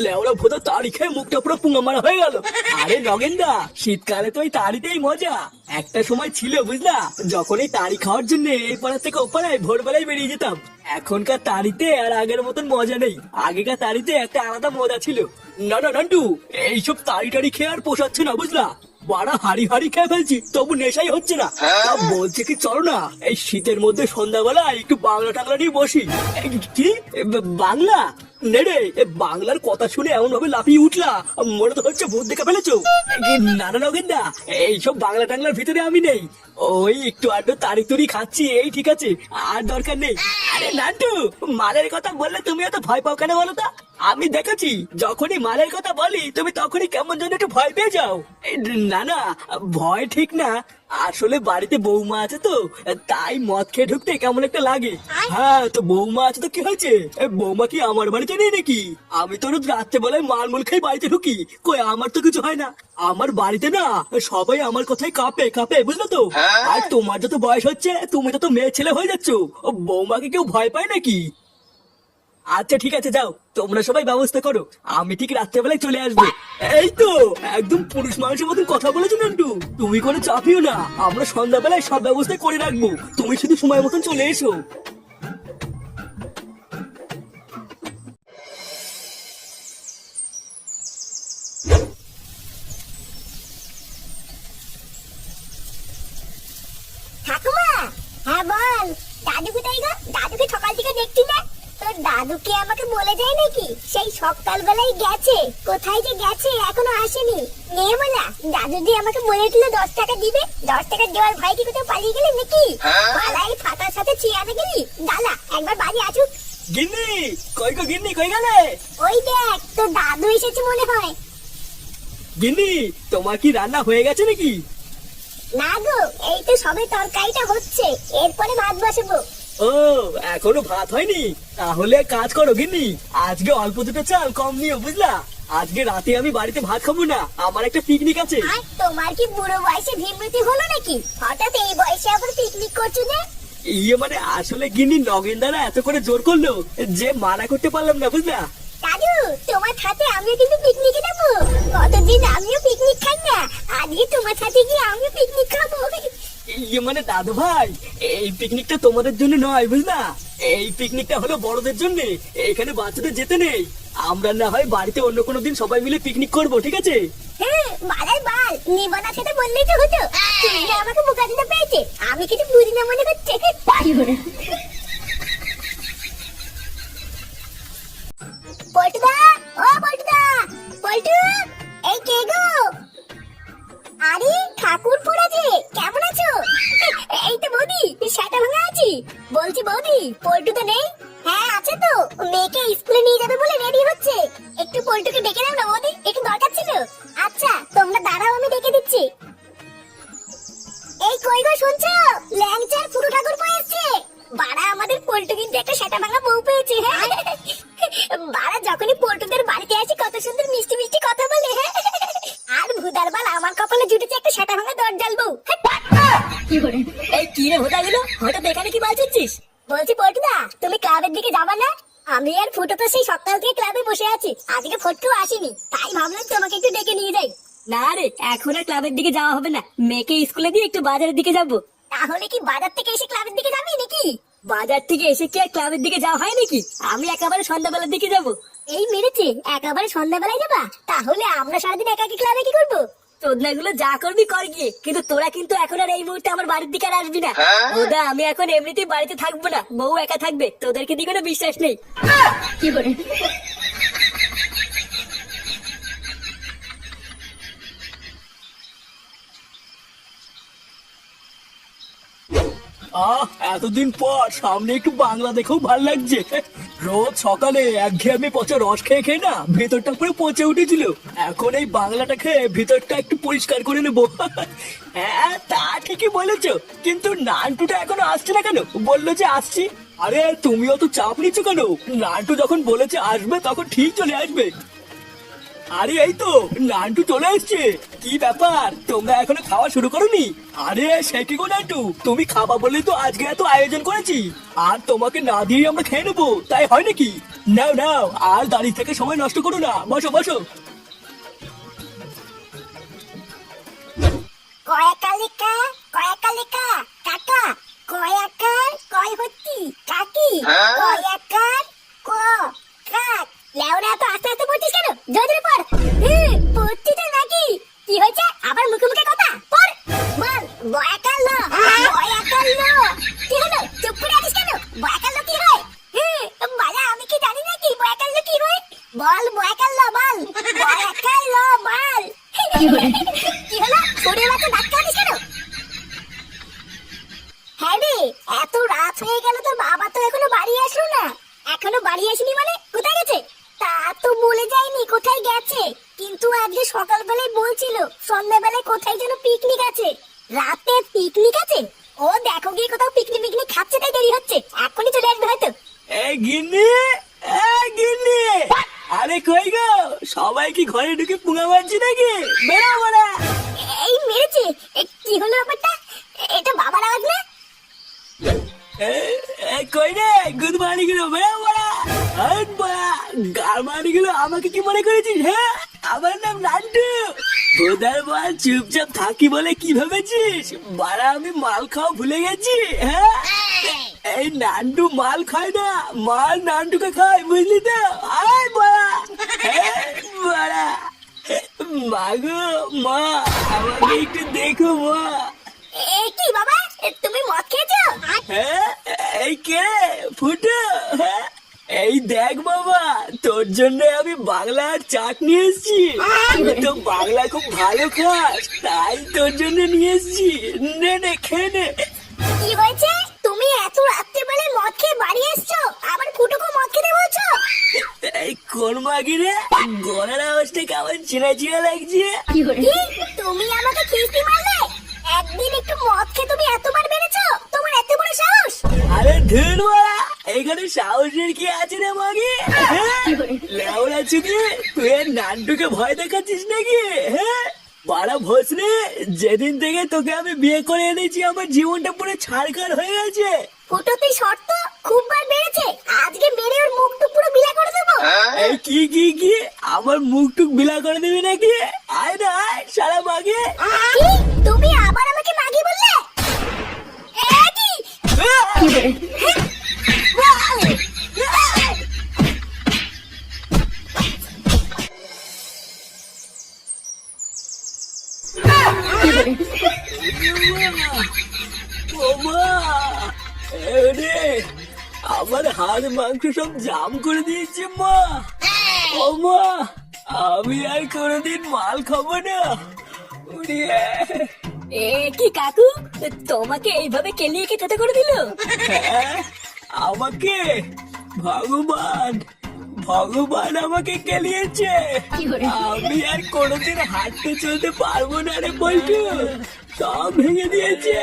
লেওড়া ভোদা তাড়ি খেয়ে মুখটা পুরো পুঙ্গা মারা হয়ে গেল। আরে নগেনদা, শীতকালে তো ওই তাড়িতেই মজা। একটা সময় ছিল বুঝলা, যখন এই তাড়ি খাওয়ার জন্য এই পাড়া থেকে ও পাড়ায় ভোরবেলায় বেরিয়ে যেতাম। এখনকার তাড়িতে আর আগের মতন মজা নেই। আগেকার তাড়িতে একটা আলাদা মজা ছিল। না না নান্টু, এইসব তাড়ি টাড়ি খেয়ে আর পোষাচ্ছে না বুঝলা। বড়া হাড়ি হাড়ি খেয়ে ফেলছি, তবু নেশাই হচ্ছে না। তা বলছে কি চলো না এই শীতের মধ্যে সন্ধ্যাবেলা একটু বাংলা টাংলা নিয়ে বসি। কি বাংলা? নেড়ে বাংলার কথা শুনে এমন ভাবে লাফিয়ে উঠলা, মনে তো হচ্ছে ভূত দেখে ফেলেছো। নানা নগেনদা, এইসব বাংলা টাংলার ভিতরে আমি নেই। ওই একটু আড্ডো তাড়ি তুড়ি খাচ্ছি, এই ঠিক আছে, আর দরকার নেই। আরে নান্টু, মালের কথা বললে তুমি এত ভয় পাও কেন বলো তা? আমি দেখেছি যখনই মালের কথা বলি তুমি তখনই কেমন যেন একটু ভয় পেয়ে যাও। না না, ভয় ঠিক না, আসলে বাড়িতে বৌমা আছে তো, তাই মদ খেয়ে ঢুকতে কেমন একটা লাগে। হ্যাঁ, তো বৌমা আছে তো কি হয়েছে? বৌমা কি আমার বাড়িতে নেই নাকি? আমি তো রোজ রাত্রেবেলায় মালমুল খেয়ে বাড়িতে ঢুকি, কই আমার তো কিছু হয় না। আমার বাড়িতে না সবাই আমার কথাই কাঁপে কাঁপে, বুঝলো তো। আর তোমার যত বয়স হচ্ছে তুমি তো মেয়ে ছেলে হয়ে যাচ্ছ, বৌমাকে কেউ ভয় পায় নাকি? আচ্ছা ঠিক আছে, যাও তোমরা সবাই ব্যবস্থা করো, আমি ঠিক রাত্রেবেলায় চলে আসবো। এই তো একদম পুরুষ মানুষের মতন কথা বলেছো নান্টু, তুমি কোনো চাপিও না, আমরা সন্ধ্যাবেলায় সব ব্যবস্থা করে রাখবো, তুমি শুধু সময় মতন চলে এসো। ঠাকুমা, হ্যাঁ বল। দাদু কোথায় গো? দাদুকে সকাল থেকে দেখছি না। তোর দাদুকে আমাকে বলে যায় নাকি সেই সকালবেলায় গেছে? কোথায় যে গেছে এখনো আসেনি। নে বলা, দাদু দিয়ে আমাকে বলেছিল 10 টাকা দিবে। 10 টাকা দেওয়ার ভাই কি কোথাও পালিয়ে গেলি নাকি? পালাই ফাটার সাথে চিয়াতে গেলি? দাদা একবার বাড়ি আসুক। গিন্নি কই গো, গিন্নি কই গেলে? ওই দেখ তোর দাদু এসেছে মনে হয়। গিন্নি তোমার কি রান্না হয়ে গেছে নাকি? না গো, এই তো সবে তরকারিটা হচ্ছে, এরপরে ভাত বসাবো। ও, এখনো ভাত হয়নি? তাহলে কাজ করো গিন্নি, আজকে অল্প দুটো চাল কম নিও বুঝলা। আজকে রাতে আমি বাড়িতে ভাত খাবো না, আমার একটা পিকনিক আছে। আর তোমার কি বুড়ো বয়সে ভীমরতি হলো নাকি? হঠাৎ এই বয়সে আবার পিকনিক করছো যে? ইয়ে মানে আসলে গিন্নি নগেনদারা এত করে জোর করলো যে মানা করতে পারলাম না বুঝলা। দাদু, তোমার সাথে আমিও কিন্তু পিকনিকে যাবো। কতদিন আমিও পিকনিক খাই না, আজকে তোমার সাথে গিয়ে আমিও পিকনিক খাবো। ইয়ে মানে দাদু ভাই, এই পিকনিকটা তোমাদের জন্য নয় বুঝলা, এই পিকনিকটা হলো বড়দের জন্য, এখানে বাচ্চাদের যেতে নেই। আমরা না হয় বাড়িতে অন্য কোনো দিন সবাই মিলে পিকনিক করবো, ঠিক আছে? হ্যাঁ, বালের বাল, নিবানার সাথে বললেই তো হতো। তুমি যে আমাকে বোকা দিতে পেরেছে, আমি কিছু বুঝি না মনে করছে। পল্টুদা, ও পল্টুদা, পল্টু, এই কে গো? আরে ঠাকুর পড়েছে, কেমন আছো? এই তো বৌদি, সেটা ভাঙা আছি। বলছি বৌদি, পল্টুদা নেই? হ্যাঁ আছে তো, মেয়েকে স্কুলে নিয়ে যাবে বলে রেডি হচ্ছে। একটু পল্টুকে ডেকে দাও না বৌদি, একটু দরকার ছিল। আচ্ছা তোমরা দাঁড়াও, আমি ডেকে দিচ্ছি। এই কই গো শুনছো? ল্যাংচার পুরো ঠাকুর এসেছে। বাড়া আমাদের পল্টু কিন্তু একটা সেটা ভাঙা বউ পেয়েছে। হ্যাঁ বাড়া যখনই পল্টুদের বাড়িতে আসি কত সুন্দর মিষ্টি মিষ্টি কথা বলে। আর ভুদার বাল আমার কপালে জুটেছে একটা সেটা ভাঙা দরজাল বউ। এই কি রে ভোদা গুলো, হঠাৎ এখানে কি বাজছিস? বলছি পল্টুদা, তুমি ক্লাবের দিকে যাবা না? আমি আর ফুটো তো সেই সকাল থেকে ক্লাবে বসে আছি, আজকে ফটকেও আসেনি, তাই ভাবলাম তোমাকে একটু ডেকে নিয়ে যাই। না রে, এখন আর ক্লাবের দিকে যাওয়া হবে না, মেয়েকে স্কুলে দিয়ে একটু বাজারের দিকে যাবো। তাহলে কি বাজার থেকে এসে ক্লাবের দিকে যাবি নাকি? বাজার থেকে এসে কি আর ক্লাবের দিকে যাওয়া হয় নাকি? আমি একেবারে সন্ধ্যাবেলার দিকে যাবো। এই মেরেছে, একেবারে সন্ধ্যাবেলায় যাবা? তাহলে আমরা সারাদিন একাকি ক্লাবে কি করবো? চোদনাগুলো যা করবি কর গিয়ে, কিন্তু তোরা কিন্তু এখন আর এই মুহূর্তে আমার বাড়ির দিকে আর আসবি না। ওদা আমি এখন এমনিতেই বাড়িতে থাকবো না, বউ একা থাকবে, তোদেরকে দিকে কোনো বিশ্বাস নেই। কি করে এতদিন পর সামনে একটু বাংলা দেখেও ভাল লাগছে। রোজ সকালে একঘেয়েমি পচা রস খেয়ে খেয়ে না ভেতরটা পুরো পচে উঠেছিল, এখন এই বাংলাটা খেয়ে ভিতরটা একটু পরিষ্কার করে নেবো। হ্যাঁ তা ঠিকই বলেছো, কিন্তু নান্টুটা এখনো আসছে না কেন? বললো যে আসছি। আরে তুমি অত চাপ নিচ্ছ কেন? নান্টু যখন বলেছে আসবে তখন ঠিক চলে আসবে। আরে এই তো নান্টু চলে এসছে। কি ব্যাপার, তোমরা এখনো খাওয়া শুরু করোনি? আরে সে কি গো নান্টু, তুমি খাবা বলে তো আজকে এত আয়োজন করেছি, আর তোমাকে না দিয়ে আমরা খেয়ে নেবো, তাই হয় নাকি? নাও নাও, আর দাঁড়িয়ে থেকে সময় নষ্ট করো না, বসো বসো। কয়াকালিকা কয়াকালিকা কাকা, কয়াকার কয় হচ্ছি কাকি, কয়াকার ক কাক। লেওরা তো আস্তে আস্তে পড়ছিস কেন? জোরে পড়। পড়ছি তো নাকি? কি হয়েছে আবার মুখে মুখে কথা? পড় বল। বয়াকার ল, বয়াকার ল। কি হলো, চুপ করে আছিস কেন? বয়াকার ল কি হয়? বালা আমি কি জানি নাকি বয়াকার ল কি হয়? বল বয়াকার ল বল, বয়াকার ল বল। কি হলো, ছোড়ে বাচ্চা ডাক্তার আছিস কেন? হ্যাঁ রে, এত রাত হয়ে গেল, তোর বাবা তো এখনো বাড়ি আসলো না। এখনো বাড়ি আসেনি মানে কোথায় গেছে? তা তো বলে যায়নি কোথায় গেছে, কিন্তু আজকে সকালবেলায় বলছিল সন্ধ্যাবেলায় কোথায় যেন পিকনিক আছে। রাতে পিকনিক আছে? ও দেখো গিয়ে কোথাও পিকনিক পিকনিক খাচ্ছে, তাই দেরি হচ্ছে, এখনই চলে আসবে হয়তো। এই গিন্নি, এই গিন্নি, আরে কই গো, সবাই কি ঘরে ঢুকে পুঙ্গা মারছি নাকি? বেরো বড়া। এই মেরেছে, কি হলো ব্যাপারটা? এটা বাবার আওয়াজ না? কই রে, গুড মর্নিং গুলো, বেরো বড়া। আর বড়া, গাল মারি গুলো আমাকে কি মনে করেছিস? হ্যাঁ, আমার নাম নান্টু। বোধার বল চুপচাপ থাকি বলে কি ভেবেছিস? বাড়া আমি মাল খাওয়া ভুলে গেছি? হ্যাঁ, এই নান্টু মাল খায় না, মাল নান্টুকে খায়, বুঝলি তো? আয় বড়া, বড়া। মাগো মা, আমাকে একটু দেখো মা। কি বাবা, তুমি মদ খেয়েছো? হ্যাঁ, এই কে ফুটো? হ্যাঁ, এই দেখ বাবা, তোর জন্য আমি বাংলার চাট নিয়ে এসেছি। তুই তো বাংলা খুব ভালো খাস, তাই তোর জন্য নিয়ে এসেছি। নে নে, খেয়ে নে। কি হয়েছে, তুমি এত রাত্রে বেলা মদ খেয়ে বাড়ি এসছো, আবার ফুটুকো মদ খেতে বলছো? এই কোন মাগি রে, গলার আওয়াজটা কেমন চেনা চেনা লাগছে? কি, তুমি আমাকে খিস্তি মারলে? একদিন একটু মদ খেয়ে তুমি এতবার বেড়েছো, তোমার এত বড় সাহস? আরে ধুর বাড়া, এখানে সাহসের কি আছে রে মাগি? লেওড়া চুদি, তুই আর নান্টুকে ভয় দেখাচ্ছিস নাকি? হ্যাঁ বাড়া ভোসলে, যেদিন থেকে তোকে আমি বিয়ে করে এনেছি আমার জীবনটা পুরো ছাড়খাড় হয়ে গেছে। ফুটো তুই শর্ত খুব বার বেড়েছে, আজকে মেরে ওর মুখটা পুরো বিলা করে দেবো। এই কি কি কি, আমার মুখ টুক বিলা করে দিবি নাকি? আয় না আয় সারা মাগে। কি, তুমি আবার আমাকে মাগি বললে? কি? আমার হাড় মাংস সব জাম করে দিয়েছে মা। ও মা, আমি আর কোনোদিন মাল খাবো না। এ কি কাকু, তোমাকে এইভাবে কেলিয়ে কে থেতে করে দিল? হ্যাঁ, আমাকে ভগবান, ভগবান আমাকে কেলিয়েছে। আমি আর কোনোদিন হাঁটতে চলতে পারবো না রে বল্টু, সব ভেঙে দিয়েছে।